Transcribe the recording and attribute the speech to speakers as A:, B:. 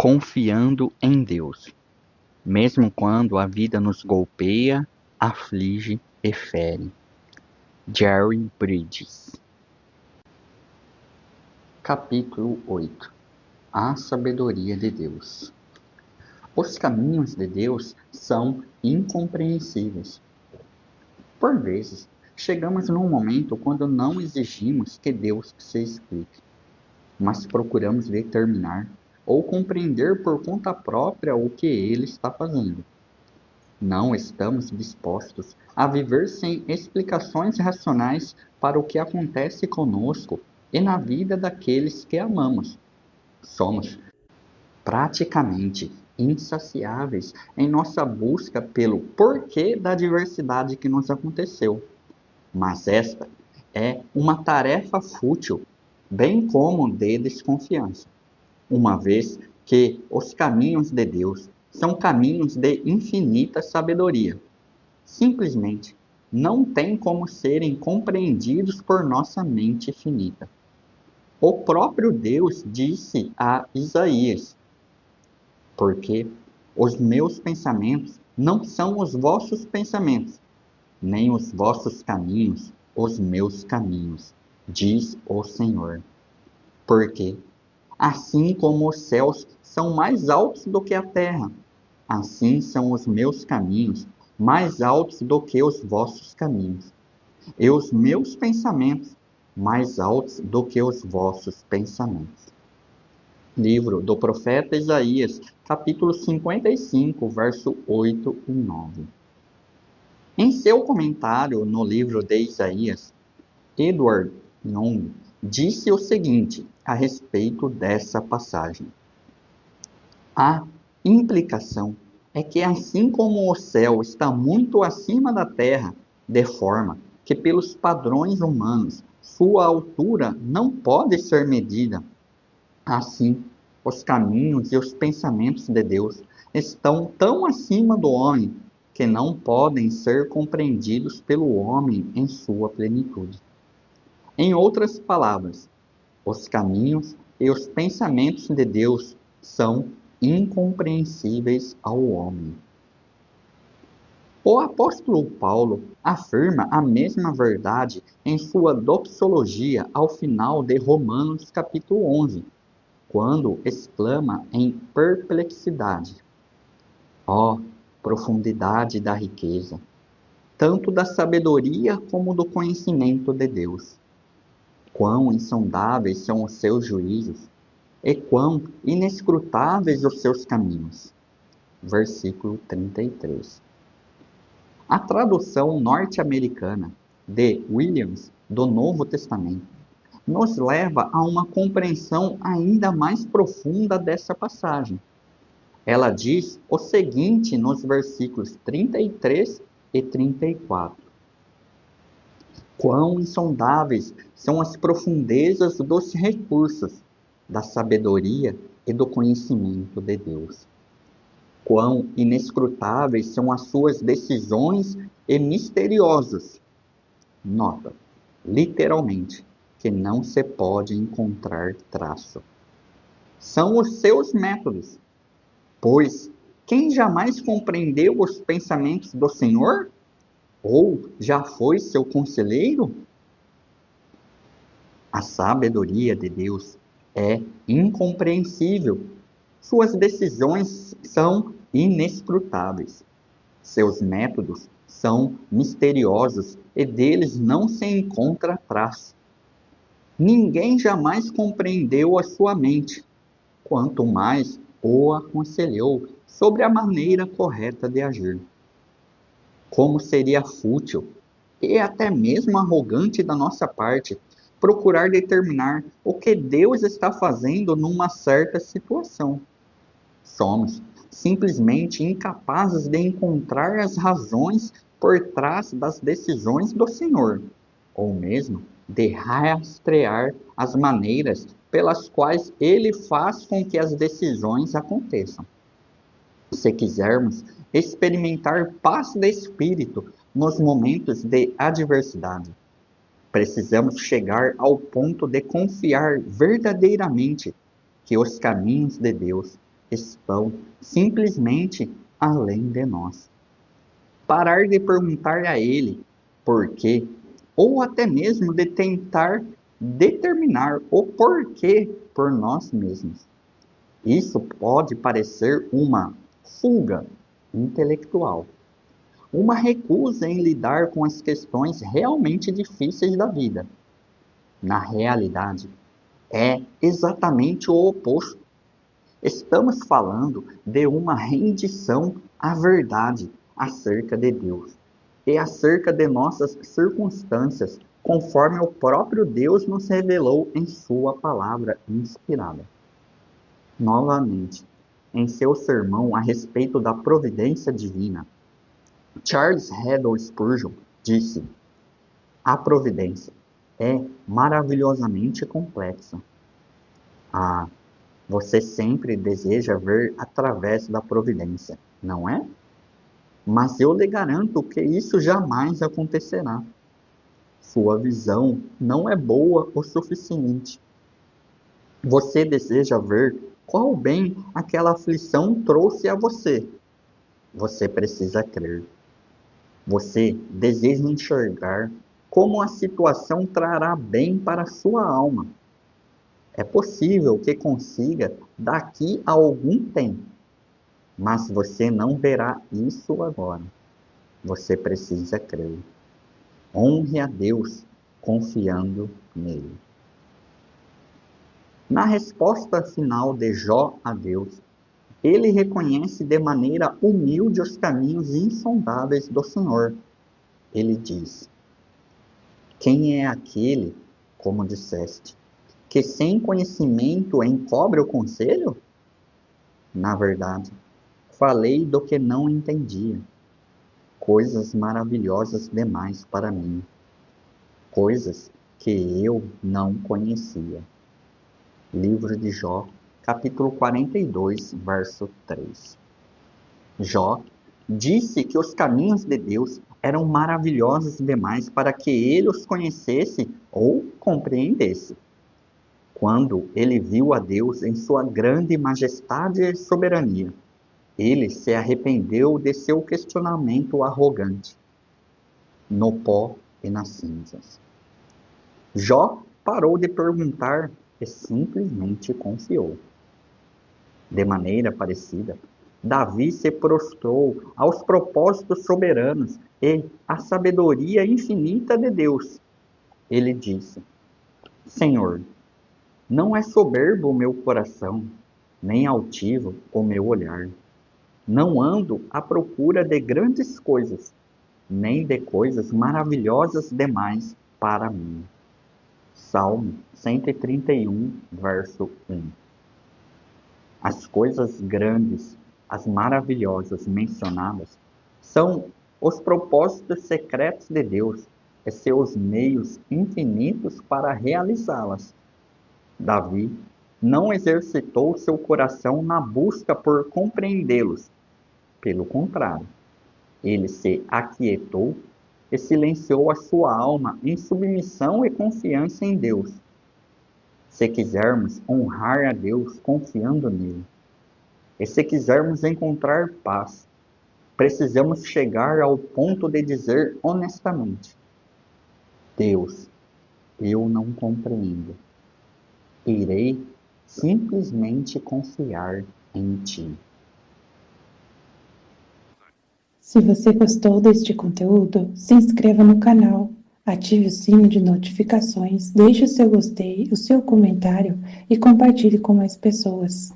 A: confiando em Deus, mesmo quando a vida nos golpeia, aflige e fere. Jerry Bridges. Capítulo 8. A sabedoria de Deus. Os caminhos de Deus são incompreensíveis. Por vezes, chegamos num momento quando não exigimos que Deus se explique, mas procuramos determinar ou compreender por conta própria o que Ele está fazendo. Não estamos dispostos a viver sem explicações racionais para o que acontece conosco e na vida daqueles que amamos. Somos praticamente insaciáveis em nossa busca pelo porquê da adversidade que nos aconteceu. Mas esta é uma tarefa fútil, bem como de desconfiança, uma vez que os caminhos de Deus são caminhos de infinita sabedoria. Simplesmente não têm como serem compreendidos por nossa mente finita. O próprio Deus disse a Isaías: porque os meus pensamentos não são os vossos pensamentos, nem os vossos caminhos os meus caminhos, diz o Senhor. Porque assim como os céus são mais altos do que a terra, assim são os meus caminhos mais altos do que os vossos caminhos, e os meus pensamentos mais altos do que os vossos pensamentos. Livro do profeta Isaías, capítulo 55, verso 8 e 9. Em seu comentário no livro de Isaías, Edward Young disse o seguinte a respeito dessa passagem. A implicação é que assim como o céu está muito acima da terra, de forma que pelos padrões humanos sua altura não pode ser medida, assim os caminhos e os pensamentos de Deus estão tão acima do homem que não podem ser compreendidos pelo homem em sua plenitude. Em outras palavras, os caminhos e os pensamentos de Deus são incompreensíveis ao homem. O apóstolo Paulo afirma a mesma verdade em sua doxologia ao final de Romanos capítulo 11, quando exclama em perplexidade: ó, profundidade da riqueza, tanto da sabedoria como do conhecimento de Deus! Quão insondáveis são os seus juízos, e quão inescrutáveis os seus caminhos. Versículo 33. A tradução norte-americana de Williams do Novo Testamento nos leva a uma compreensão ainda mais profunda dessa passagem. Ela diz o seguinte nos versículos 33 e 34. Quão insondáveis são as profundezas dos recursos, da sabedoria e do conhecimento de Deus. Quão inescrutáveis são as suas decisões e misteriosos. Nota, literalmente, que não se pode encontrar traço. São os seus métodos. Pois, quem jamais compreendeu os pensamentos do Senhor? Ou já foi seu conselheiro? A sabedoria de Deus é incompreensível. Suas decisões são inescrutáveis. Seus métodos são misteriosos e deles não se encontra traço. Ninguém jamais compreendeu a sua mente, quanto mais o aconselhou sobre a maneira correta de agir. Como seria fútil e até mesmo arrogante da nossa parte procurar determinar o que Deus está fazendo numa certa situação. Somos simplesmente incapazes de encontrar as razões por trás das decisões do Senhor, ou mesmo de rastrear as maneiras pelas quais Ele faz com que as decisões aconteçam. Se quisermos experimentar paz de espírito nos momentos de adversidade, precisamos chegar ao ponto de confiar verdadeiramente que os caminhos de Deus estão simplesmente além de nós. Parar de perguntar a Ele por quê, ou até mesmo de tentar determinar o porquê por nós mesmos. Isso pode parecer uma fuga intelectual, uma recusa em lidar com as questões realmente difíceis da vida. Na realidade, é exatamente o oposto. Estamos falando de uma rendição à verdade acerca de Deus e acerca de nossas circunstâncias, conforme o próprio Deus nos revelou em sua palavra inspirada. Novamente, em seu sermão a respeito da providência divina, Charles Haddon Spurgeon disse: a providência é maravilhosamente complexa. Você sempre deseja ver através da providência, não é? Mas eu lhe garanto que isso jamais acontecerá. Sua visão não é boa o suficiente. Você deseja ver qual bem aquela aflição trouxe a você. Você precisa crer. Você deseja enxergar como a situação trará bem para a sua alma. É possível que consiga daqui a algum tempo, mas você não verá isso agora. Você precisa crer. Honre a Deus confiando nele. Na resposta final de Jó a Deus, ele reconhece de maneira humilde os caminhos insondáveis do Senhor. Ele diz: quem é aquele, como disseste, que sem conhecimento encobre o conselho? Na verdade, falei do que não entendia, coisas maravilhosas demais para mim, coisas que eu não conhecia. Livro de Jó, capítulo 42, verso 3. Jó disse que os caminhos de Deus eram maravilhosos demais para que ele os conhecesse ou compreendesse. Quando ele viu a Deus em sua grande majestade e soberania, ele se arrependeu de seu questionamento arrogante, no pó e nas cinzas. Jó parou de perguntar e simplesmente confiou. De maneira parecida, Davi se prostrou aos propósitos soberanos e à sabedoria infinita de Deus. Ele disse: Senhor, não é soberbo o meu coração, nem altivo o meu olhar. Não ando à procura de grandes coisas, nem de coisas maravilhosas demais para mim. Salmo 131, verso 1. As coisas grandes, as maravilhosas mencionadas, são os propósitos secretos de Deus e seus meios infinitos para realizá-las. Davi não exercitou seu coração na busca por compreendê-los. Pelo contrário, ele se aquietou e silenciou a sua alma em submissão e confiança em Deus. Se quisermos honrar a Deus confiando nele, e se quisermos encontrar paz, precisamos chegar ao ponto de dizer honestamente: Deus, eu não compreendo. Irei simplesmente confiar em Ti.
B: Se você gostou deste conteúdo, se inscreva no canal, ative o sino de notificações, deixe o seu gostei, o seu comentário e compartilhe com mais pessoas.